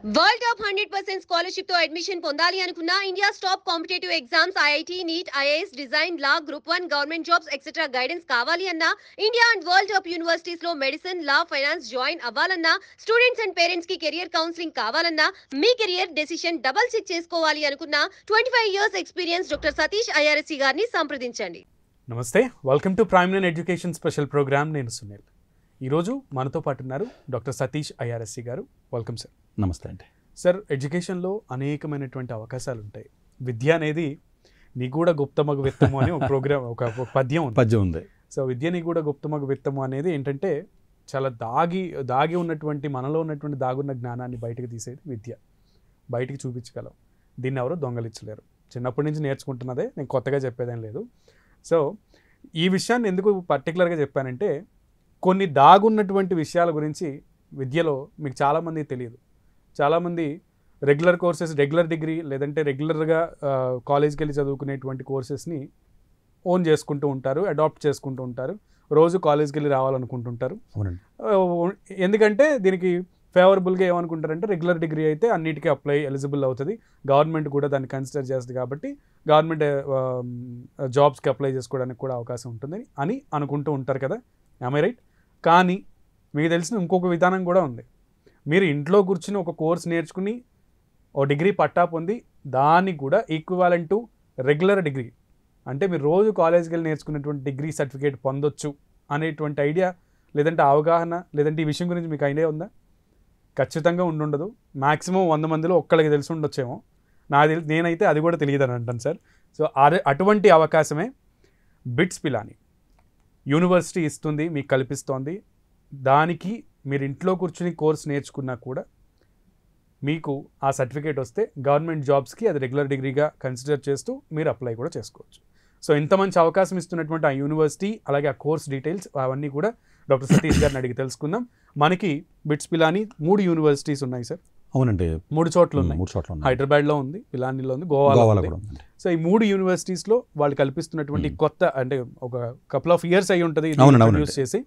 World top 100% scholarship తో admission పొందాలి అనుకున్న India's top competitive exams IIT NEET IAS design law group 1 government jobs etcetera guidance కావాలి అన్న India and world top universities లో medicine law finance join అవ్వాలన్నా students and parents కి career counselling కావాలన్నా మీ కెరియర్ డెసిషన్ డబుల్ చెక్ చేసుకోవాలి అనుకున్న 25 years experience doctor Satish IRSC గారిని సంప్రదించండి. నమస్తే, welcome to Prime Line Education special programme. నేను సునీల్. ఈరోజు మనతో పాటు ఉన్నారు డాక్టర్ సతీష్ ఐఆర్ఎస్సి గారు. Welcome sir. నమస్తే అండి. సార్, ఎడ్యుకేషన్లో అనేకమైనటువంటి అవకాశాలు ఉంటాయి. విద్య అనేది నిగూఢ గుప్తమగు విత్తము అని ఒక ప్రోగ్రామ్, ఒక పద్యం ఉంది. సో విద్య నిగూఢ గుప్తమగు విత్తము అనేది ఏంటంటే చాలా దాగి ఉన్నటువంటి, మనలో ఉన్నటువంటి దాగున్న జ్ఞానాన్ని బయటకు తీసేది విద్య. బయటికి చూపించగలం. దీన్ని ఎవరు దొంగలించలేరు. చిన్నప్పటి నుంచి నేర్చుకుంటున్నదే, నేను కొత్తగా చెప్పేదేం లేదు. సో ఈ విషయాన్ని ఎందుకు పర్టికులర్గా చెప్పానంటే, కొన్ని దాగున్నటువంటి విషయాల గురించి విద్యలో మీకు చాలామంది తెలియదు. చాలామంది రెగ్యులర్ కోర్సెస్, రెగ్యులర్ డిగ్రీ లేదంటే రెగ్యులర్గా కాలేజ్కి వెళ్ళి చదువుకునేటువంటి కోర్సెస్ని ఓన్ చేసుకుంటూ ఉంటారు, అడాప్ట్ చేసుకుంటూ ఉంటారు. రోజు కాలేజ్కి వెళ్ళి రావాలనుకుంటుంటారు. ఎందుకంటే దీనికి ఫేవరబుల్గా ఏమనుకుంటారంటే, రెగ్యులర్ డిగ్రీ అయితే అన్నిటికీ ఎలిజిబుల్ అవుతుంది, గవర్నమెంట్ కూడా దాన్ని కన్సిడర్ చేస్తుంది కాబట్టి గవర్నమెంట్ జాబ్స్కి అప్లై చేసుకోవడానికి కూడా అవకాశం ఉంటుంది అని అనుకుంటూ ఉంటారు కదా. am I right? కానీ మీకు తెలిసిన ఇంకొక విధానం కూడా ఉంది. మీరు ఇంట్లో కూర్చుని ఒక కోర్స్ నేర్చుకుని ఓ డిగ్రీ పట్టా పొంది దాన్ని కూడా ఈక్వివాలెంట్ టు రెగ్యులర్ డిగ్రీ, అంటే మీరు రోజు కాలేజ్కి వెళ్ళి నేర్చుకున్నటువంటి డిగ్రీ సర్టిఫికేట్ పొందొచ్చు అనేటువంటి ఐడియా లేదంటే అవగాహన లేదంటే ఈ విషయం గురించి మీకు ఐడియా ఉందా? ఖచ్చితంగా ఉండదు. మ్యాక్సిమం 100 మందిలో ఒక్కళ్ళకి తెలిసి ఉండొచ్చేమో. నేనైతే అది కూడా తెలియదని అంటాను సార్. సో అటువంటి అవకాశమే బిట్స్ పిలాని యూనివర్సిటీ ఇస్తుంది, మీకు కల్పిస్తోంది. దానికి మీరు ఇంట్లో కూర్చుని కోర్స్ నేర్చుకున్నా కూడా మీకు ఆ సర్టిఫికేట్ వస్తే గవర్నమెంట్ జాబ్స్కి అది రెగ్యులర్ డిగ్రీగా కన్సిడర్ చేస్తూ మీరు అప్లై కూడా చేసుకోవచ్చు. సో ఇంత మంచి అవకాశం ఇస్తున్నటువంటి ఆ యూనివర్సిటీ, అలాగే ఆ కోర్స్ డీటెయిల్స్ అవన్నీ కూడా డాక్టర్ సతీష్ గారిని అడిగి తెలుసుకుందాం. మనకి బిట్స్ పిలాని 3 యూనివర్సిటీస్ ఉన్నాయి సార్. అవునండి, 3 చోట్ల ఉన్నాయి. హైదరాబాద్లో ఉంది, పిలానీలో ఉంది, గోవాలో ఉంది. సో ఈ 3 యూనివర్సిటీస్లో వాళ్ళు కల్పిస్తున్నటువంటి కొత్త, అంటే ఒక కపుల్ ఆఫ్ ఇయర్స్ అయి ఉంటుంది యూజ్ చేసి.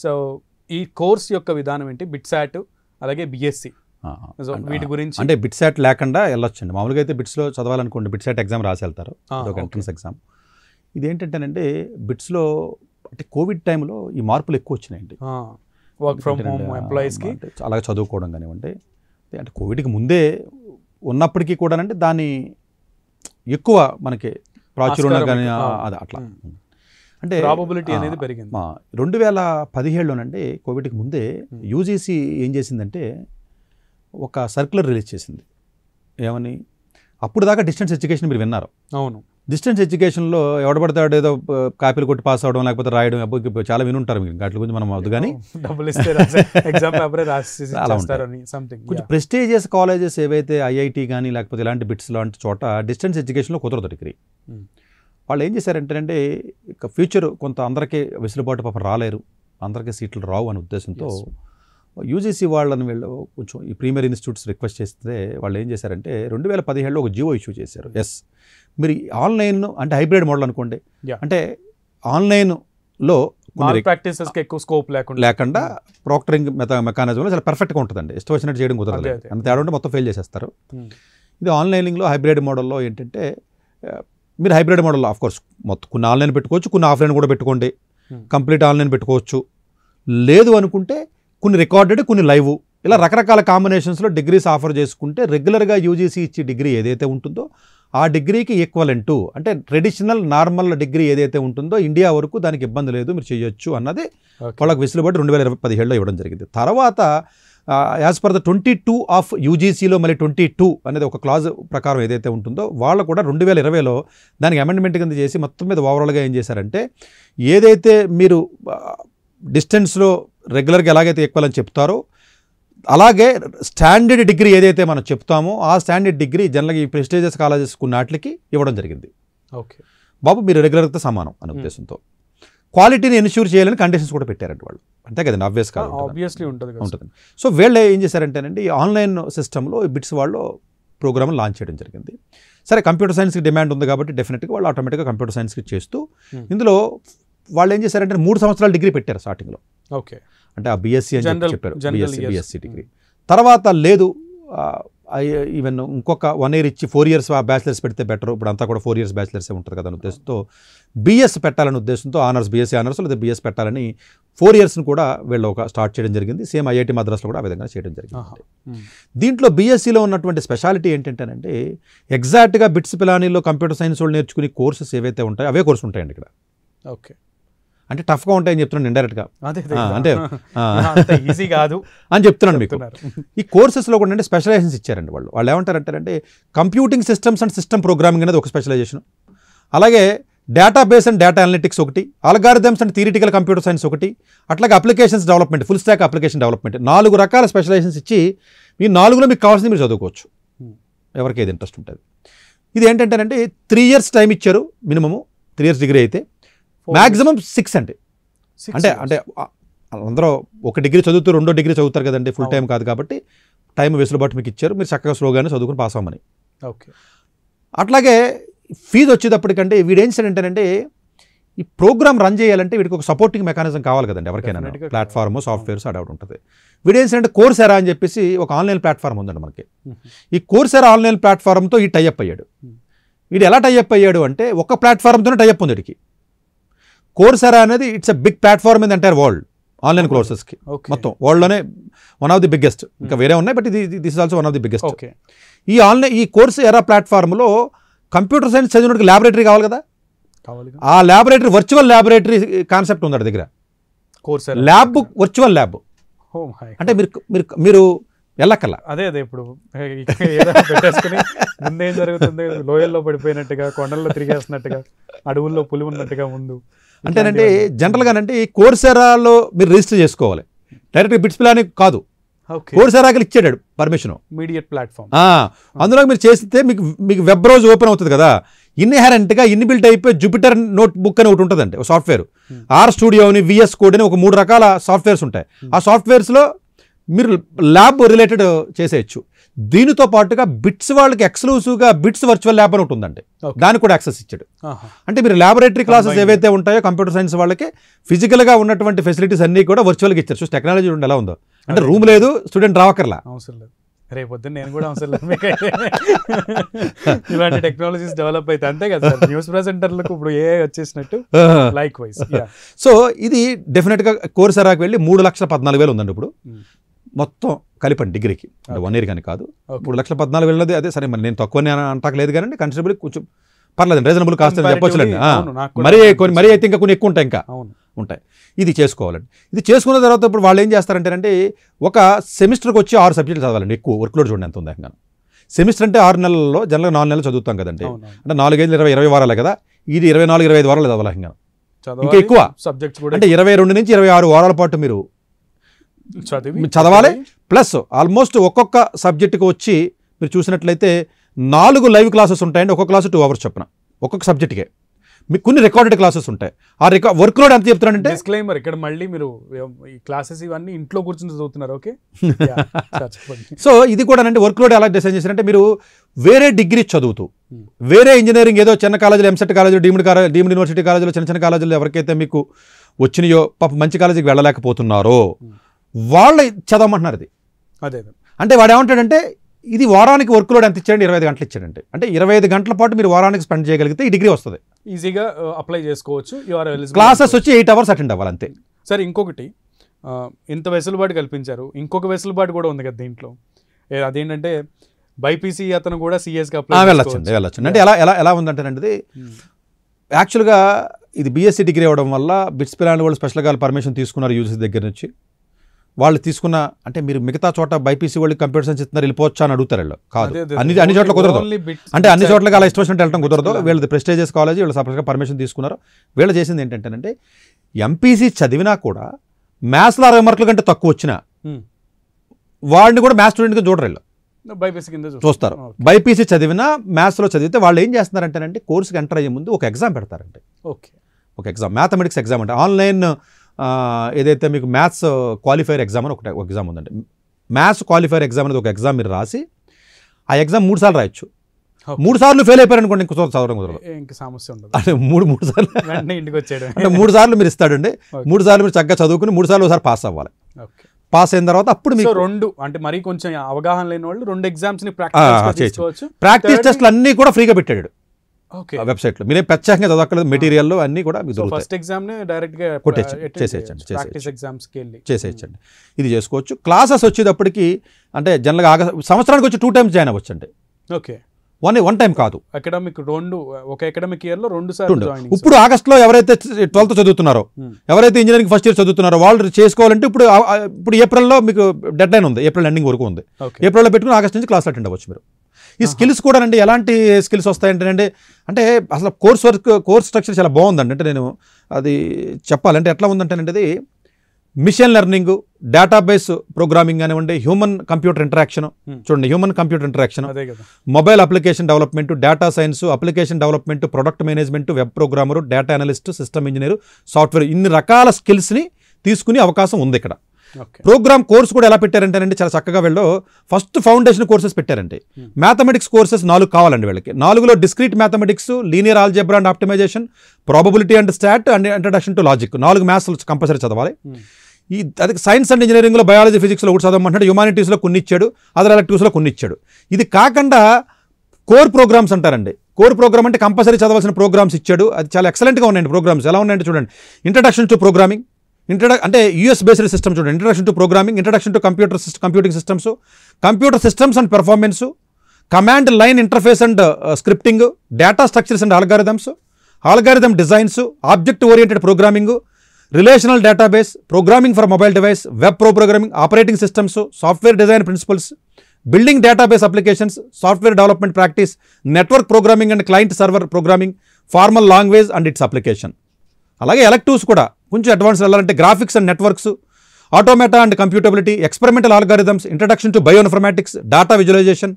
సో ఈ కోర్స్ యొక్క విధానం ఏంటి? బిట్సాట్ అలాగే బిఎస్సి, సో వీటి గురించి. అంటే బిట్సాట్ లేకుండా వెళ్ళొచ్చండి. మామూలుగా అయితే బిట్స్లో చదవాలనుకోండి, బిట్సాట్ ఎగ్జామ్ రాసి వెళ్తారు, ఒక ఎంట్రన్స్ ఎగ్జామ్. ఇదేంటంటేనంటే బిట్స్లో అంటే కోవిడ్ టైంలో ఈ మార్పులు ఎక్కువ వచ్చినాయండి. వర్క్ ఫ్రమ్ హోమ్ ఎంప్లాయీస్కి అలాగే చదువుకోవడం కానివ్వండి, అంటే కోవిడ్కి ముందే ఉన్నప్పటికీ కూడా అంటే దాన్ని ఎక్కువ మనకి ప్రాచుర్యం కానీ అది అట్లా అంటే ప్రాబబిలిటీ అనేది పెరిగింది. 2017లోనండి, కోవిడ్కి ముందే యూజీసీ ఏం చేసిందంటే ఒక సర్క్యులర్ రిలీజ్ చేసింది. ఏమని? అప్పుడు దాకా డిస్టెన్స్ ఎడ్యుకేషన్ మీరు విన్నారు. అవును. డిస్టెన్స్ ఎడ్యుకేషన్లో ఎవడ పడతాడు ఏదో కాపీలు కొట్టి పాస్ అవ్వడం, లేకపోతే రాయడం, చాలా వినుంటారు మీరు. వాటి గురించి మనం వద్దు కానీ కొంచెం ప్రెస్టీజియస్ కాలేజెస్ ఏవైతే ఐఐటి కానీ లేకపోతే ఇలాంటి బిట్స్ లాంటి చోట డిస్టెన్స్ ఎడ్యుకేషన్లో కుదరదు డిగ్రీ. వాళ్ళు ఏం చేశారంటే ఇక ఫ్యూచర్ కొంత అందరికీ వెసులుబాటు పాపం రాలేరు, అందరికీ సీట్లు రావు అనే ఉద్దేశంతో యూజీసీ వాళ్ళని వీళ్ళు కొంచెం ఈ ప్రీమియర్ ఇన్స్టిట్యూట్స్ రిక్వెస్ట్ చేస్తే వాళ్ళు ఏం చేశారంటే 2017లో ఒక జియో ఇష్యూ చేశారు. మీరు ఆన్లైన్ అంటే హైబ్రిడ్ మోడల్ అనుకోండి, అంటే ఆన్లైన్లో ప్రాక్టీసెస్కి ఎక్కువ స్కోప్ లేకుండా ప్రాక్టరింగ్ మెకానిజంలో చాలా పర్ఫెక్ట్గా ఉంటుందండి. ఇష్టం వచ్చినట్టు చేయడం కుదరదు. అంత తేడా ఉంటే మొత్తం ఫెయిల్ చేసేస్తారు. ఇది ఆన్లైనింగ్లో హైబ్రిడ్ మోడల్లో ఏంటంటే, మీరు హైబ్రిడ్ మోడల్లో ఆఫ్కోర్స్ మొత్తం కొన్ని ఆన్లైన్ పెట్టుకోవచ్చు, కొన్ని ఆఫ్లైన్ కూడా పెట్టుకోండి, కంప్లీట్ ఆన్లైన్ పెట్టుకోవచ్చు. లేదు అనుకుంటే కొన్ని రికార్డెడ్, కొన్ని లైవ్, ఇలా రకరకాల కాంబినేషన్స్లో డిగ్రీస్ ఆఫర్ చేసుకుంటే రెగ్యులర్గా యూజీసీ ఇచ్చే డిగ్రీ ఏదైతే ఉంటుందో ఆ డిగ్రీకి ఈక్వలెంటు, అంటే ట్రెడిషనల్ నార్మల్ డిగ్రీ ఏదైతే ఉంటుందో ఇండియా వరకు దానికి ఇబ్బంది లేదు, మీరు చేయొచ్చు అన్నది వాళ్ళకి వెసులుబాటు 2017లో ఇవ్వడం జరిగింది. తర్వాత యాజ్ పర్ ద 22 ఆఫ్ యూజీసీలో మళ్ళీ 22 అనేది ఒక క్లాజ్ ప్రకారం ఏదైతే ఉంటుందో వాళ్ళు కూడా 2020లో దానికి అమెండ్మెంట్ కింద చేసి మొత్తం మీద ఓవరాల్గా ఏం చేశారంటే, ఏదైతే మీరు డిస్టెన్స్లో రెగ్యులర్గా ఎలాగైతే ఈక్వల్ అని చెప్తారో అలాగే స్టాండర్డ్ డిగ్రీ ఏదైతే మనం చెప్తామో ఆ స్టాండర్డ్ డిగ్రీ జనరల్గా ఈ ప్రెస్టీజియస్ కాలేజెస్ కొన్నాటికి ఇవ్వడం జరిగింది. ఓకే బాబు, మీరు రెగ్యులర్తో సమానం అనే ఉద్దేశంతో క్వాలిటీని ఎన్ష్యూర్ చేయాలని కండిషన్స్ కూడా పెట్టారండి వాళ్ళు. అంతే కదండి, ఆబ్వియస్లీ ఉంటుంది. సో వీళ్ళు ఏం చేశారంటేనండి, ఈ ఆన్లైన్ సిస్టంలో బిట్స్ వాళ్ళు ప్రోగ్రామ్ లాంచ్ చేయడం జరిగింది. సరే, కంప్యూటర్ సైన్స్కి డిమాండ్ ఉంది కాబట్టి డెఫినెట్గా వాళ్ళు ఆటోమేటిక్గా కంప్యూటర్ సైన్స్కి చేస్తూ ఇందులో వాళ్ళు ఏం చేశారంటే 3 సంవత్సరాల డిగ్రీ పెట్టారు స్టార్టింగ్లో. ఓకే, అంటే ఆ బీఎస్సీ అని చెప్పారు, బిఎస్సీ డిగ్రీ. తర్వాత లేదు ఈవెన్ ఇంకొక 1 year ఇచ్చి 4 years బ్యాచిలర్స్ పెడితే బెటర్. ఇప్పుడు అంతా కూడా 4 years బ్యాచిలర్సే ఉంటుంది కదా అనే ఉద్దేశంతో బీఎస్ పెట్టాలనే ఉద్దేశంతో ఆనర్స్, బీఎస్సీ ఆనర్స్ లేదా బీఎస్ పెట్టాలని 4 yearsని కూడా వీళ్ళు ఒక స్టార్ట్ చేయడం జరిగింది. సేమ్ ఐఐటి మద్రాస్లో కూడా ఆ విధంగా చేయడం జరిగింది. దీంట్లో బీఎస్సీలో ఉన్నటువంటి స్పెషాలిటీ ఏంటంటేనంటే ఎగ్జాక్ట్గా బిట్స్ పిలానీలో కంప్యూటర్ సైన్స్ వాళ్ళు నేర్చుకునే కోర్సెస్ ఏవైతే ఉంటాయో అవే కోర్సు ఉంటాయండి ఇక్కడ. ఓకే, అంటే టఫ్గా ఉంటాయని చెప్తున్నాను ఇండైరెక్ట్గా, అంటే ఈజీ కాదు అని చెప్తున్నాను మీకు. ఈ కోర్సెస్లో కూడా అంటే స్పెషలైజేషన్స్ ఇచ్చారండి వాళ్ళు. వాళ్ళు ఏమంటారంటే computing systems and system programming అనేది ఒక స్పెషలైజేషన్, అలాగే డేటాబేస్ అండ్ డేటా అనలిటిక్స్ ఒకటి, algorithms and theoretical computer science ఒకటి, అట్లాగే applications development, full stock application development, 4 రకాల స్పెషలైజేషన్స్ ఇచ్చి ఈ 4లో మీకు కావాల్సింది మీరు చదువుకోవచ్చు ఎవరికి ఏది ఇంట్రెస్ట్ ఉంటుంది. ఇది ఏంటంటేనంటే 3 years టైం ఇచ్చారు మినిమము, 3 years డిగ్రీ అయితే, మ్యాక్సిమం 6 అండి. అంటే అందరూ 1 degree చదువుతూ 2వ డిగ్రీ చదువుతారు కదండి, ఫుల్ టైం కాదు కాబట్టి టైం వెసులుబాటు మీకు ఇచ్చారు, మీరు చక్కగా స్లోగానే చదువుకుని పాస్ అవ్వమని. ఓకే, అట్లాగే ఫీజు వచ్చేటప్పటికంటే వీడు ఏం చేయాలంటేనంటే ఈ ప్రోగ్రామ్ రన్ చేయాలంటే వీడికి ఒక సపోర్టింగ్ మెకానిజం కావాలి కదండి ఎవరికైనా, ప్లాట్ఫామ్ సాఫ్ట్వేర్స్ అడౌట్ ఉంటుంది. వీడు ఏం చేయాలంటే కోర్సెరా అని చెప్పేసి ఒక ఆన్లైన్ ప్లాట్ఫామ్ ఉందండి మనకి. ఈ కోర్సెరా ఆన్లైన్ ప్లాట్ఫామ్తో ఈ టైఅప్ అయ్యాడు. వీడు ఎలా టైఅప్ అయ్యాడు అంటే ఒక ప్లాట్ఫామ్తోనే టైఅప్ ఉంది వీడికి. కోర్సెరా అనేది it's a big platform in entire world online కోర్సెస్కి, మొత్తం వరల్డ్లోనే వన్ ఆఫ్ ది బిగ్గెస్ట్. ఇంకా వేరే ఉన్నాయి but this is also one of the biggest. ఈ కోర్సెరా ప్లాట్ఫామ్లో కంప్యూటర్ సైన్స్ చదివినట్టు ల్యాబొరేటరీ కావాలి కదా, ఆ ల్యాబొరేటరీ వర్చువల్ ల్యాబొరేటరీ కాన్సెప్ట్ ఉంది దగ్గర. ల్యాబ్ వర్చువల్ ల్యాబ్ అంటే మీరు వెళ్ళక్కల్లా. అదే ఇప్పుడు పెట్టేసుకుని ముందేం జరుగుతుంది, లోయల్లో పడిపోయినట్టుగా, కొండల్లో తిరిగేస్తున్నట్టుగా, అడవుల్లో పులి ఉన్నట్టుగా ముందు. అంటేనంటే జనరల్గానంటే ఈ కోర్సెరాలో మీరు రిజిస్టర్ చేసుకోవాలి, డైరెక్ట్గా బిట్స్ పిలానీ కాదు. కోర్సెరాకి ఇచ్చాడు పర్మిషన్, ఇమీడియట్ ప్లాట్ఫామ్. అందులో మీరు చేస్తే మీకు వెబ్ బ్రౌజ్ ఓపెన్ అవుతుంది కదా, ఇన్హెరెంట్గా ఇన్బిల్ట్ అయిపోయి జూపిటర్ నోట్ బుక్ అని ఒకటి ఉంటుందండి, ఒక సాఫ్ట్వేర్. ఆర్ స్టూడియో అని, విఎస్ కోడ్ అని ఒక 3 రకాల సాఫ్ట్వేర్స్ ఉంటాయి. ఆ సాఫ్ట్వేర్స్లో మీరు ల్యాబ్ రిలేటెడ్ చేసేయచ్చు. దీనితో పాటుగా బిట్స్ వాళ్ళకి ఎక్స్క్లూసివ్గా బిట్స్ వర్చువల్ ల్యాబ్ అని ఒకటి ఉందండి, దానికి కూడా యాక్సెస్ ఇచ్చాడు. అంటే మీరు ల్యాబొరేటరీ క్లాసెస్ ఏవైతే ఉంటాయో కంప్యూటర్ సైన్స్ వాళ్ళకి ఫిజికల్గా ఉన్నటువంటి ఫెసిలిటీస్ అన్నీ కూడా వర్చువల్గా ఇచ్చారు. సో టెక్నాలజీ ఉండి ఎలా ఉందో, అంటే రూమ్ లేదు, స్టూడెంట్ రావక్కర్లా, అవసరం లేదు. రేపొద్దున నేను కూడా అవసరం లేదు మీకైతే. ఇలాంటి టెక్నాలజీస్ డెవలప్ అయితే అంతే కదా సార్, న్యూస్ ప్రెజెంటర్లకు ఇప్పుడు ఏ వచ్చేసినట్టు లైక్ వైజ్. సో ఇది డెఫినెట్గా కోర్సెరాకి వెళ్ళి 3,14,000 ఉందండి ఇప్పుడు మొత్తం కలిపండి డిగ్రీకి, 1 year కానీ కాదు. 3,14,000 అదే సరే, మరి నేను తక్కువనే అంటలేదు కానీ కన్సిడరబుల్ కొంచెం పర్లేదు, రీజనబుల్ కాస్ట్ అని చెప్పొచ్చులేండి. మరీ అయితే ఇంకా కొన్ని ఎక్కువ ఉంటాయి, ఇంకా ఉంటాయి. ఇది చేసుకోవాలండి. ఇది చేసుకున్న తర్వాత ఇప్పుడు వాళ్ళు ఏం చేస్తారంటే ఒక సెమిస్టర్కి వచ్చి 6 సబ్జెక్టులు చదవాలండి. ఎక్కువ వర్క్లోడ్ చూడండి ఎంత ఉంది. సెమిస్టర్ అంటే 6 నెలల్లో జనరల్గా 4 నెలలు చదువుతాం కదండి, అంటే 4 5 20 వారాలే కదా, ఇది 24-25 వారాలు చదవాలి. ఇంకా ఎక్కువ సబ్జెక్ట్స్ కూడా అంటే 22 నుంచి 26 వారాల పాటు మీరు చదవాలి. ప్లస్ ఆల్మోస్ట్ ఒక్కొక్క సబ్జెక్టుకి వచ్చి మీరు చూసినట్లయితే 4 లైవ్ క్లాసెస్ ఉంటాయండి, ఒక్కొక్క క్లాసు 2 hours చొప్పున ఒక్కొక్క సబ్జెక్ట్కే. మీకు కొన్ని రికార్డెడ్ క్లాసెస్ ఉంటాయి. ఆ వర్క్ లోడ్ ఎంత చెప్తున్నారంటే డిస్క్లైమర్ ఇక్కడ మళ్ళీ మీరు ఈ క్లాసెస్ ఇవన్నీ ఇంట్లో కూర్చొని చదువుతున్నారు. ఓకే, సో ఇది కూడా అంటే వర్క్ లోడ్ ఎలా డిజైన్ చేశారంటే మీరు వేరే డిగ్రీ చదువుతూ వేరే ఇంజనీరింగ్ ఏదో చిన్న కాలేజీలో, ఎంసెట్ కాలేజీలో, డీమ్డ్ యూనివర్సిటీ కాలేజీలో, చిన్న కాలేజీలో ఎవరికైతే మీకు వచ్చినాయో పాప మంచి కాలేజీకి వెళ్ళలేకపోతున్నారో వాళ్ళు చదవమంటున్నారు. ఇది అదే అంటే వాడు ఏమంటాడంటే ఇది వారానికి వర్క్ లోడ్ ఎంత ఇచ్చాడంటే 25 గంటలు ఇచ్చాడంటే, అంటే 25 గంటల పాటు మీరు వారానికి స్పెండ్ చేయగలిగితే ఈ డిగ్రీ వస్తుంది, ఈజీగా అప్లై చేసుకోవచ్చు. క్లాసెస్ వచ్చి 8 hours అటెండ్ అవ్వాలి అంతే. సరే, ఇంకొకటి ఇంత వెసులుబాటు కల్పించారు, ఇంకొక వెసులుబాటు కూడా ఉంది కదా దీంట్లో, అదేంటంటే బైపీసీ అతను కూడా సిఎస్కి అప్లై వెళ్ళొచ్చు. అంటే ఎలా ఉందంటేనండి యాక్చువల్గా ఇది బీఎస్సీ డిగ్రీ అవ్వడం వల్ల బిట్స్ పిలానీ వాళ్ళు స్పెషల్గా పర్మిషన్ తీసుకున్నారు యూజీ దగ్గర నుంచి. వాళ్ళు తీసుకున్న అంటే మీరు మిగతా చోట బైపీసీ వాళ్ళకి కంప్యూటర్ సైన్స్ ఇస్తున్నారు వెళ్ళిపోవచ్చా అని అడుగుతారు. వీళ్ళు కాదు, అన్ని చోట్ల కుదరదు. అంటే అన్ని చోట్లకి అలా ఇష్టం వెళ్ళడం కుదరదు. వీళ్ళది ప్రెస్టీజియస్ కాలేజీ, వీళ్ళు సపరేట్గా పర్మిషన్ తీసుకున్నారు. వీళ్ళు చేసింది ఏంటంటే ఎంపీసీ చదివినా కూడా మ్యాథ్స్లో 60 మార్కుల కంటే తక్కువ వచ్చినా వాడిని కూడా మ్యాథ్స్ స్టూడెంట్గా చూడరు, వీళ్ళు బైపీసీ కింద చూస్తారు. బైపీసీ చదివినా మ్యాథ్స్లో చదివితే వాళ్ళు ఏం చేస్తున్నారంటేనంటే కోర్సుకి ఎంటర్ అయ్యే ముందు ఒక ఎగ్జామ్ పెడతారంటే, ఒక ఎగ్జామ్, మ్యాథమెటిక్స్ ఎగ్జామ్ అంటే ఆన్లైన్ ఏదైతే మీకు మ్యాథ్స్ క్వాలిఫైర్ ఎగ్జామ్ అని ఒక ఎగ్జామ్ ఉందండి. మ్యాథ్స్ క్వాలిఫైర్ ఎగ్జామ్ అనేది ఒక ఎగ్జామ్ మీరు రాసి ఆ ఎగ్జామ్ 3 సార్లు రాయొచ్చు. 3 సార్లు ఫెయిల్ అయిపోయారనుకోండి ఇంకో చదవడం కుదరదు, ఇంకా సమస్య ఉండదు. అంటే 3 సార్లు ఇంటికి వచ్చాడు అంటే 3 సార్లు మీరు ఇస్తాడండి. 3 సార్లు మీరు చక్కగా చదువుకుని 3 సార్లు ఒకసారి పాస్ అవ్వాలి. పాస్ అయిన తర్వాత అప్పుడు మీకు రెండు అంటే మరి కొంచెం అవగాహన లేని వాళ్ళు 2 ఎగ్జామ్స్ ని ప్రాక్టీస్ చేసుకోవచ్చు. ప్రాక్టీస్ టెస్ట్లు అన్ని కూడా ఫ్రీగా పెట్టాడు ఓకే వెబ్సైట్ లో. మీరే ప్రత్యేకంగా చదవక్కర్లేదు, మెటీరియల్ అన్ని కూడా మీకు దొరుకుతాయి. ఫస్ట్ ఎగ్జామ్ ని డైరెక్ట్ గా ప్రాక్టీస్ ఎగ్జామ్స్ కి వెళ్ళి చేసేయచ్చండి. ఇది చేసుకోవచ్చు. క్లాసెస్ వచ్చేటప్పటికి అంటే జనరల్గా సంవత్సరానికి వచ్చి 2 times జాయిన్ అవ్వచ్చు అండి. ఓకే వన్ టైం కాదు. అకాడమిక్ ఒక అకాడమిక్ ఇయర్ లో 2 సార్లు జాయినింగ్. ఇప్పుడు ఆగస్టులో ఎవరైతే 12th చదువుతున్నారో, ఎవరైతే ఇంజనీరింగ్ ఫస్ట్ ఇయర్ చదువుతున్నారో వాళ్ళు చేసుకోవాలంటే ఇప్పుడు ఏప్రిల్లో మీకు డెడ్ లైన్ ఉంది, ఏప్రిల్ ఎండింగ్ వరకు ఉంది. ఏప్రిల్లో పెట్టుకుని ఆగస్ట్ నుంచి క్లాస్ అటెండ్ అవ్వచ్చు మీరు. ఈ స్కిల్స్ కూడా అండి ఎలాంటి స్కిల్స్ వస్తాయంటే అంటే అసలు కోర్స్ స్ట్రక్చర్ చాలా బాగుందండి. అంటే నేను అది చెప్పాలంటే ఎట్లా ఉందంటేనంటే అది మిషన్ లెర్నింగ్, డేటాబేస్ ప్రోగ్రామింగ్ కానివ్వండి, హ్యూమన్ కంప్యూటర్ ఇంటరాక్షన్ చూడండి, human computer interaction, mobile application development, data science, application development, product management, web programmer, data analyst, system engineer, software, ఇన్ని రకాల స్కిల్స్ని తీసుకునే అవకాశం ఉంది ఇక్కడ. ప్రోగ్రామ్ కోర్స్ కూడా ఎలా పెట్టారంటేనండి చాలా చక్కగా వీళ్ళు ఫస్ట్ ఫౌండేషన్ కోర్సెస్ పెట్టారండి. మ్యాథమెటిక్స్ కోర్సెస్ 4 కావాలండి వీళ్ళకి. 4లో discrete mathematics, linear algebra and optimisation, probability and stat and introduction to logic, 4 maths compulsory చదవాలి. అది సైన్స్ అండ్ ఇంజనీరింగ్లో బయాలజీ ఫిజిక్స్లో ఒకటి చదవమంటాడు, హ్యుమానిటీస్లో కొన్ని ఇచ్చాడు, అదర్ ఎలక్టివ్స్లో కొన్ని ఇచ్చాడు. ఇది కాకుండా కోర్ ప్రోగ్రామ్స్ అంటారండి. కోర్ ప్రోగ్రామ్ అంటే కంపల్సరీ చదవాల్సిన ప్రోగ్రామ్స్ ఇచ్చాడు. అది చాలా ఎక్సలెంట్గా ఉన్నాయండి. ప్రోగ్రామ్స్ ఎలా ఉన్నాయంటే చూడండి, ఇంట్రడక్షన్ టు ప్రోగ్రామింగ్, అంటే యూఎస్ బేస్డ్ సిస్టమ్ చూడండి, introduction to programming, introduction to computing systems, computer systems and performance, command line interface and scripting, data structures and algorithm designs, object oriented programming, relational database, programming for mobile device, web programming, operating systems, software design principles, building database applications, software development practice, network programming and client server programming, formal language and its application. అలాగే electives కూడా కొంచెం advance వెళ్ళాలంటే graphics and networks, automata and computability, experimental algorithms, introduction to bioinformatics, data visualisation,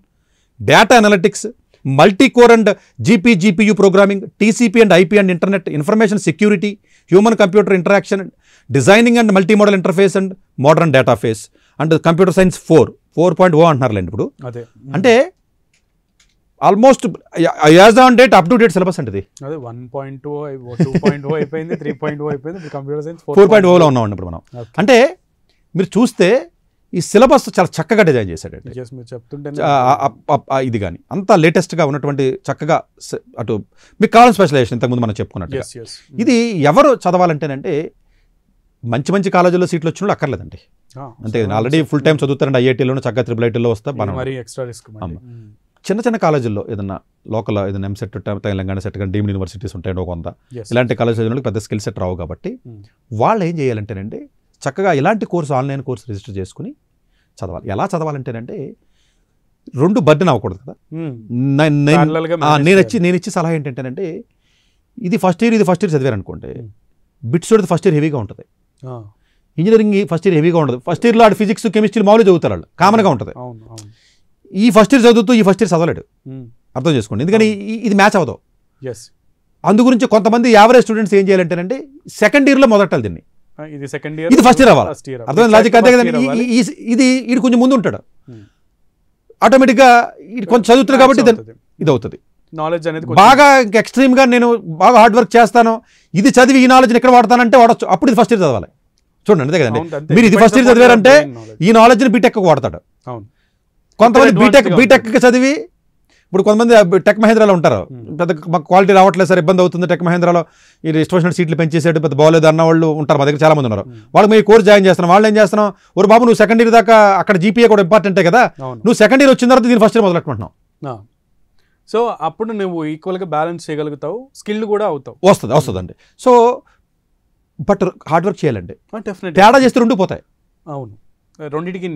data analytics, multi core and GPU programming, TCP and IP and internet, information security, human computer interaction, designing and multi modal interface and modern data base and computer science 4.0 అంటున్నారులేండి ఇప్పుడు. అంటే almost as on date up to date syllabus అంటే 1.2 2.0 అయిపోయింది, 3.0 అయిపోయింది, computer science 4.0లో ఉన్నామండి ఇప్పుడు మనం. అంటే మీరు చూస్తే ఈ సిలబస్ చాలా చక్కగా డిజైన్ చేశాడండి. మీరు చెప్తుంటే ఇది కానీ అంతా లేటెస్ట్గా ఉన్నటువంటి చక్కగా అటు మీకు కావాలని స్పెషలైజేషన్ ఇంతకుముందు మనం చెప్పుకున్నట్టు. ఇది ఎవరు చదవాలంటేనంటే మంచి కాలేజీలో సీట్లు వచ్చిన వాళ్ళు అక్కర్లేదండి. అంతే కదా, ఆల్రెడీ ఫుల్ టైం చదువుతారండి, ఐఐటీలోనూ చక్కగా IIITలో వస్తే మనం. చిన్న కాలేజీల్లో ఏదన్నా లోకల్ ఏదైనా ఎంసెట్, తెలంగాణ సెట్ కానీ డీమ్డ్ యూనివర్సిటీస్ ఉంటాయండి ఒక 100, ఇలాంటి కాలేజ్ చదివిన పెద్ద స్కిల్ సెట్ రావు కాబట్టి వాళ్ళు ఏం చేయాలంటేనండి చక్కగా ఇలాంటి కోర్సు, ఆన్లైన్ కోర్సు రిజిస్టర్ చేసుకుని చదవాలి. ఎలా చదవాలంటేనంటే 2 బర్డెన్ అవ్వకూడదు కదా. నేను ఇచ్చే సలహా ఏంటంటేనంటే ఇది ఫస్ట్ ఇయర్ చదివారనుకోండి, బిట్స్ ఫస్ట్ ఇయర్ హెవీగా ఉంటుంది, ఇంజనీరింగ్ ఫస్ట్ ఇయర్ హెవీగా ఉంటుంది. ఫస్ట్ ఇయర్లో ఆడు ఫిజిక్స్, కెమిస్ట్రీ మామూలుగా చదువుతారు, వాళ్ళు కామన్గా ఉంటుంది. ఈ ఫస్ట్ ఇయర్ చదువుతూ ఈ ఫస్ట్ ఇయర్ చదవలేడు, అర్థం చేసుకోండి. ఎందుకని ఇది మ్యాచ్ అవ్వదు. అందుగురించి కొంతమంది యావరేజ్ స్టూడెంట్స్ ఏం చేయాలంటేనంటే సెకండ్ ఇయర్లో మొదటాలి దీన్ని, ఇది ఫస్ట్ ఇయర్ అవ్వాలి. అర్థమైంది లాజిక్ అంతే కదండి. ఇది వీడు కొంచెం ముందు ఉంటాడు, ఆటోమేటిక్గా కొంచెం చదువుతాడు కాబట్టి ఇది అవుతుంది. నాలెడ్జ్ అనేది బాగా ఎక్స్ట్రీమ్గా నేను బాగా హార్డ్ వర్క్ చేస్తాను, ఇది చదివి ఈ నాలెడ్జ్ని ఎక్కడ వాడతానంటే వాడచ్చు, అప్పుడు ఇది ఫస్ట్ ఇయర్ చదవాలి. చూడండి అంతే కదండి, మీరు ఇది ఫస్ట్ ఇయర్ చదివారంటే ఈ నాలెడ్జ్ని బీటెక్ వాడతాడు. కొంతమంది బీటెక్ చదివి ఇప్పుడు కొంతమంది టెక్ మహేంద్రాలో ఉంటారు, పెద్ద మాకు క్వాలిటీ రావట్లేదు సార్, ఇబ్బంది అవుతుంది, టెక్ మహేంద్రాలో ఈ ఇష్టం సీట్లు పెంచేసాడు, పెద్ద బాగోలేదు అన్న వాళ్ళు ఉంటారు, మా దగ్గర చాలా మంది ఉన్నారు. వాళ్ళకి మేము కోర్స్ జాయిన్ చేస్తున్నాం, వాళ్ళు ఏం చేస్తున్నాం, ఒక బాబు నువ్వు సెకండ్ ఇయర్ దాకా అక్కడ జీపీఏ కూడా ఇంపార్టెంటే కదా, నువ్వు సెకండ్ ఇయర్ వచ్చిన తర్వాత దీన్ని ఫస్ట్ ఇయర్ మొదలెట్టుకుంటున్నావు. సో అప్పుడు నువ్వు ఈక్వల్గా బ్యాలెన్స్ చేయగలుగుతావు, స్కిల్ కూడా అవుతావు, వస్తుందండి. సో బట్ హార్డ్ వర్క్ చేయాలండి, తేడా చేస్తే 2 పోతాయి. అవును, రెండింటికి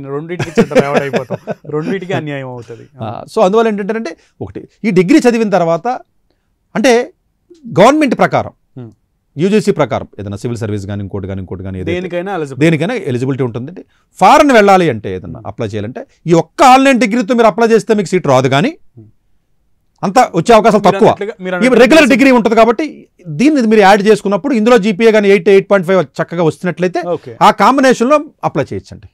అయిపోతాం, రెండింటికి అన్యాయం అవుతుంది. సో అందువల్ల ఏంటంటే ఒకటి ఈ డిగ్రీ చదివిన తర్వాత అంటే గవర్నమెంట్ ప్రకారం యూజీసీ ప్రకారం ఏదైనా సివిల్ సర్వీస్ కానీ ఇంకోటి కానీ దేనికైనా ఎలిజిబిలిటీ ఉంటుంది. ఫారెన్ వెళ్ళాలి అంటే ఏదైనా అప్లై చేయాలంటే ఈ ఒక్క ఆన్లైన్ డిగ్రీతో మీరు అప్లై చేస్తే మీకు సీట్ రాదు, కానీ అంతా వచ్చే అవకాశాలు తక్కువ. రెగ్యులర్ డిగ్రీ ఉంటుంది కాబట్టి దీన్ని మీరు యాడ్ చేసుకున్నప్పుడు ఇందులో జీపీఏ కానీ 8.5 చక్కగా వస్తున్నట్లయితే ఆ కాంబినేషన్లో అప్లై చేయొచ్చండి.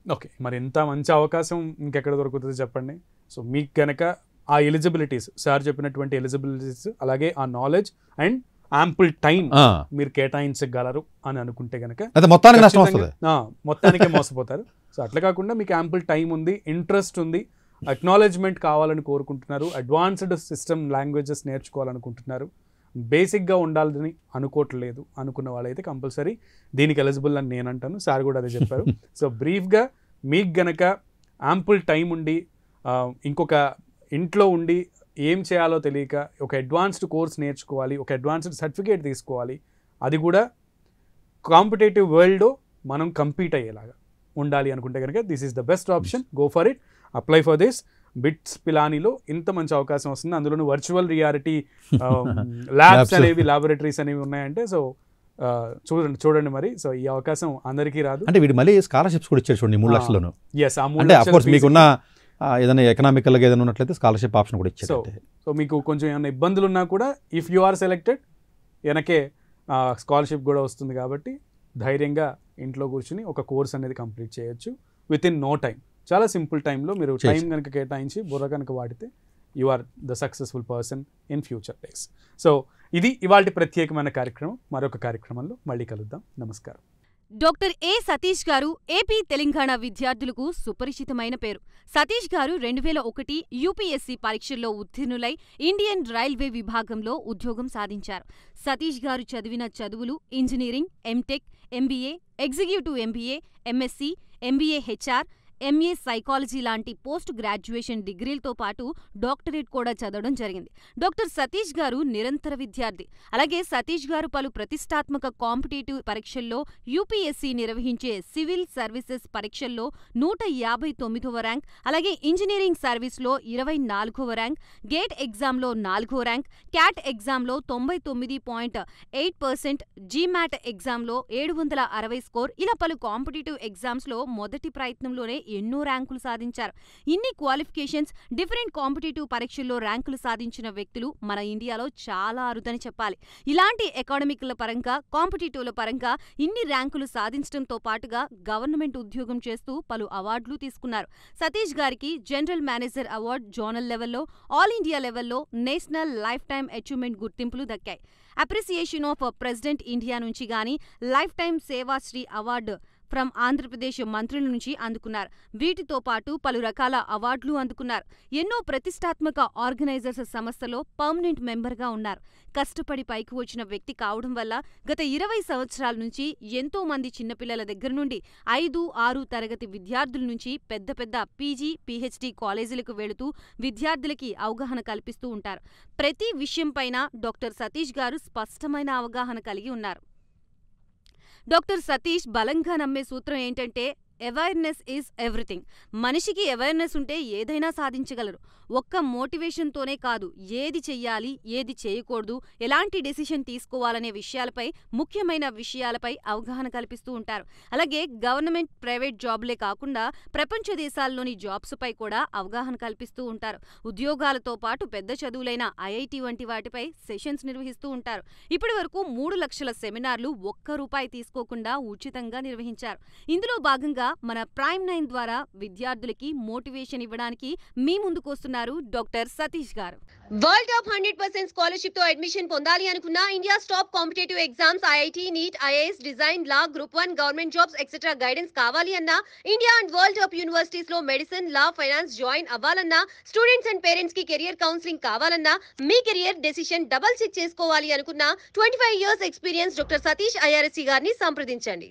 ఓకే, మరి ఇంత మంచి అవకాశం ఇంకెక్కడ దొరుకుతుంది చెప్పండి. సో మీకు కనుక ఆ ఎలిజిబిలిటీస్, సార్ చెప్పినటువంటి ఎలిజిబిలిటీస్, అలాగే ఆ నాలెడ్జ్ అండ్ యాంపుల్ టైం మీరు కేటాయించగలరు అని అనుకుంటే కనుక అయితే మొత్తానికి నష్టం వస్తుంది, మొత్తానికే మోసపోతారు. సో అట్లా కాకుండా మీకు యాంపుల్ టైం ఉంది, ఇంట్రెస్ట్ ఉంది, అక్నాలెడ్జ్మెంట్ కావాలని కోరుకుంటున్నారు, అడ్వాన్స్డ్ సిస్టమ్ లాంగ్వేజెస్ నేర్చుకోవాలనుకుంటున్నారు, బేసిక్గా ఉండాలని అనుకోవట్లేదు అనుకున్న వాళ్ళైతే కంపల్సరీ దీనికి ఎలిజిబుల్ అని నేను అంటాను. సార్ కూడా అదే చెప్పారు. సో బ్రీఫ్గా మీకు గనక యాంపుల్ టైం ఉండి ఇంకొక ఇంట్లో ఉండి ఏం చేయాలో తెలియక ఒక అడ్వాన్స్డ్ కోర్స్ నేర్చుకోవాలి, ఒక అడ్వాన్స్డ్ సర్టిఫికేట్ తీసుకోవాలి, అది కూడా కాంపిటేటివ్ వరల్డ్లో మనం కంపీట్ అయ్యేలాగా ఉండాలి అనుకుంటే కనుక this is the best option. Go for it, apply for this. BITS పిలానీలో ఇంత మంచి అవకాశం వస్తుంది, అందులోనూ వర్చువల్ రియాలిటీ ల్యాబ్స్ అనేవి, ల్యాబొరేటరీస్ అనేవి ఉన్నాయంటే సో చూడండి మరి. సో ఈ అవకాశం అందరికీ రాదు. అంటే వీడు మళ్ళీ స్కాలర్షిప్స్ కూడా ఇచ్చారు చూడండి 3 లక్షలను. ఎస్, ఆ 3 అంటే లక్షల అఫ్కోర్స్ మీకున్న ఏదైనా ఎకనామికల్గా ఏదైనా ఉన్నట్లయితే స్కాలర్షిప్ ఆప్షన్ కూడా ఇచ్చారు. సో మీకు కొంచెం ఏమైనా ఇబ్బందులు ఉన్నా కూడా ఇఫ్ యు ఆర్ సెలెక్టెడ్ వెనకే స్కాలర్షిప్ కూడా వస్తుంది కాబట్టి ధైర్యంగా ఇంట్లో కూర్చుని ఒక కోర్స్ అనేది కంప్లీట్ చేయొచ్చు విత్ ఇన్ నో టైం. చాలా సింపుల్ టైంలో మీరు టైం కనుక కేటాయించి బుర్ర కనుక వాడితే you are the successful person in future days. So ఇది ఇవాళ ప్రత్యేకమైన కార్యక్రమం. మరొక కార్యక్రమంలో మళ్ళీ కలుద్దాం. నమస్కారం. డాక్టర్ ఏ సతీష్ గారు ఏపీ తెలంగాణ విద్యార్థులకు సుపరిచితమైన పేరు. సతీష్ గారు 2001 యూపీఎస్సీ పరీక్షల్లో ఉత్తీర్ణులై ఇండియన్ రైల్వే విభాగంలో ఉద్యోగం సాధించారు. సతీష్ గారు చదివిన చదువులు engineering, MTech, MBA, executive MBA, MSc, MBA HR, MA psychology లాంటి పోస్ట్ గ్రాడ్యుయేషన్ డిగ్రీలతో పాటు డాక్టరేట్ కూడా చదవడం జరిగింది. డాక్టర్ సతీష్ గారు నిరంతర విద్యార్థి. అలాగే సతీష్ గారు పలు ప్రతిష్టాత్మక కాంపిటేటివ్ పరీక్షల్లో యూపీఎస్సీ నిర్వహించే సివిల్ సర్వీసెస్ పరీక్షల్లో 159వ ర్యాంక్, అలాగే ఇంజనీరింగ్ సర్వీస్లో 24వ ర్యాంక్, గేట్ ఎగ్జామ్లో 4వ ర్యాంక్, క్యాట్ ఎగ్జామ్లో 99.8%, జీమాట్ ఎగ్జామ్లో 760 స్కోర్, ఇలా పలు కాంపిటేటివ్ ఎగ్జామ్స్లో మొదటి ప్రయత్నంలోనే ఎన్నో ర్యాంకులు సాధించారు. ఇన్ని క్వాలిఫికేషన్స్, డిఫరెంట్ కాంపిటేటివ్ పరీక్షల్లో ర్యాంకులు సాధించిన వ్యక్తులు మన ఇండియాలో చాలా అరుదని చెప్పాలి. ఇలాంటి అకాడమిక్ల పరంగా, కాంపిటేటివ్ల పరంగా ఇన్ని ర్యాంకులు సాధించడంతో పాటుగా గవర్నమెంట్ ఉద్యోగం చేస్తూ పలు అవార్డులు తీసుకున్నారు. సతీష్ గారికి జనరల్ మేనేజర్ అవార్డు జోనల్ లెవెల్లో, ఆల్ ఇండియా లెవెల్లో నేషనల్ లైఫ్ టైమ్ అచీవ్మెంట్ గుర్తింపులు దక్కాయి. అప్రిసియేషన్ ఆఫ్ ప్రెసిడెంట్ ఇండియా నుంచి గానీ life time Seva Sri award from Andhra Pradesh మంత్రుల నుంచి అందుకున్నారు. వీటితో పాటు పలు రకాల అవార్డులు అందుకున్నారు. ఎన్నో ప్రతిష్టాత్మక ఆర్గనైజర్స్ సంస్థలో పర్మనెంట్ మెంబర్గా ఉన్నారు. కష్టపడి పైకి వచ్చిన వ్యక్తి కావడం వల్ల గత 20 సంవత్సరాల నుంచి ఎంతో మంది చిన్నపిల్లల దగ్గర నుండి 5, 6 తరగతి విద్యార్థుల నుంచి పెద్ద పెద్ద పీజీ, పీహెచ్డీ కాలేజీలకు వెళుతూ విద్యార్థులకి అవగాహన కల్పిస్తూ ఉంటారు. ప్రతి విషయంపైన డాక్టర్ సతీష్ గారు స్పష్టమైన అవగాహన కలిగి ఉన్నారు. డాక్టర్ సతీష్ బలంగా నమ్మే సూత్రం ఏంటంటే అవేర్నెస్ ఈజ్ ఎవ్రీథింగ్. మనిషికి అవేర్నెస్ ఉంటే ఏదైనా సాధించగలరు. ఒక్క మోటివేషన్తోనే కాదు, ఏది చెయ్యాలి, ఏది చేయకూడదు, ఎలాంటి డెసిషన్ తీసుకోవాలనే విషయాలపై, ముఖ్యమైన విషయాలపై అవగాహన కల్పిస్తూ ఉంటారు. అలాగే గవర్నమెంట్, ప్రైవేట్ జాబ్లే కాకుండా ప్రపంచ దేశాల్లోని జాబ్స్పై కూడా అవగాహన కల్పిస్తూ ఉంటారు. ఉద్యోగాలతో పాటు పెద్ద చదువులైన ఐఐటి వంటి వాటిపై సెషన్స్ నిర్వహిస్తూ ఉంటారు. ఇప్పటి వరకు 3 లక్షల సెమినార్లు ₹1 తీసుకోకుండా ఉచితంగా నిర్వహించారు. ఇందులో భాగంగా మన ప్రైమ్ 9 ద్వారా విద్యార్థులకి మోటివేషన్ ఇవ్వడానికి మీ ముందుకు వస్తున్నారు డాక్టర్ సతీష్ గారు. వరల్డ్ టాప్ 100% స్కాలర్షిప్ తో అడ్మిషన్ పొందాలి అనుకున్న India top competitive exams IIT, NEET, IAS, design, law, group 1, government jobs etcetera guidance కావాలి అన్నా, India and world top universities లో మెడిసిన్, లా, ఫైనాన్స్ జాయిన్ అవ్వాలన్నా, స్టూడెంట్స్ అండ్ పేరెంట్స్ కి career counselling కావాలన్నా, మీ కెరియర్ డెసిషన్ డబుల్ చెక్ చేసుకోవాలి అనుకున్న 25 years experience doctor Satish IRSC గారిని సంప్రదించండి.